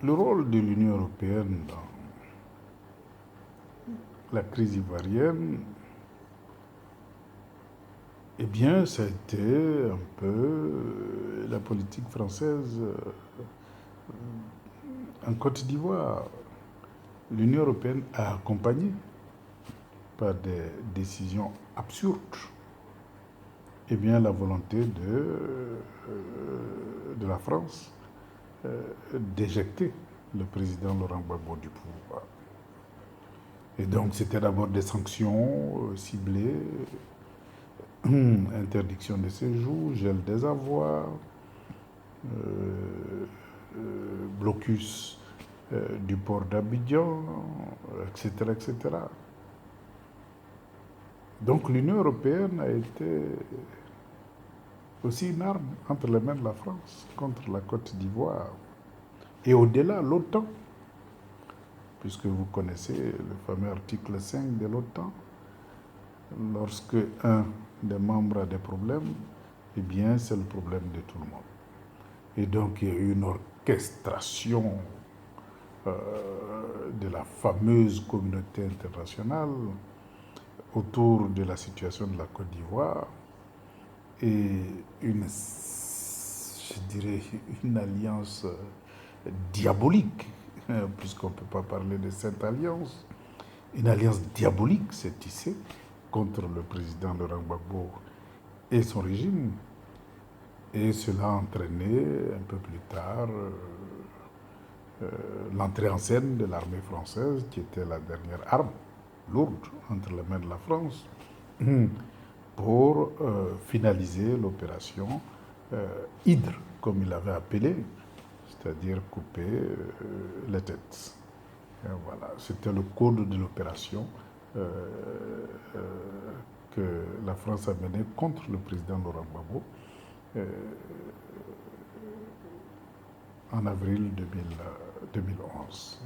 Le rôle de l'Union européenne dans la crise ivoirienne, eh bien, ça a été un peu la politique française en Côte d'Ivoire. L'Union européenne a accompagné par des décisions absurdes, eh bien, la volonté de la France d'éjecter le président Laurent Gbagbo du pouvoir. Et donc, c'était d'abord des sanctions ciblées, interdiction de séjour, gel des avoirs, blocus du port d'Abidjan, etc., etc. Donc l'Union européenne a été aussi une arme entre les mains de la France contre la Côte d'Ivoire. Et au-delà, l'OTAN, puisque vous connaissez le fameux article 5 de l'OTAN, lorsque un des membres a des problèmes, eh bien c'est le problème de tout le monde. Et donc il y a eu une orchestration de la fameuse communauté internationale autour de la situation de la Côte d'Ivoire et je dirais, une alliance diabolique, puisqu'on ne peut pas parler de cette alliance. Une alliance diabolique s'est tissée contre le président Laurent Gbagbo et son régime. Et cela a entraîné un peu plus tard l'entrée en scène de l'armée française, qui était la dernière arme lourde entre les mains de la France, pour finaliser l'opération Hydre, comme il l'avait appelé, c'est-à-dire couper les têtes. Et voilà, c'était le code de l'opération que la France a menée contre le président Laurent Gbagbo en avril 2011.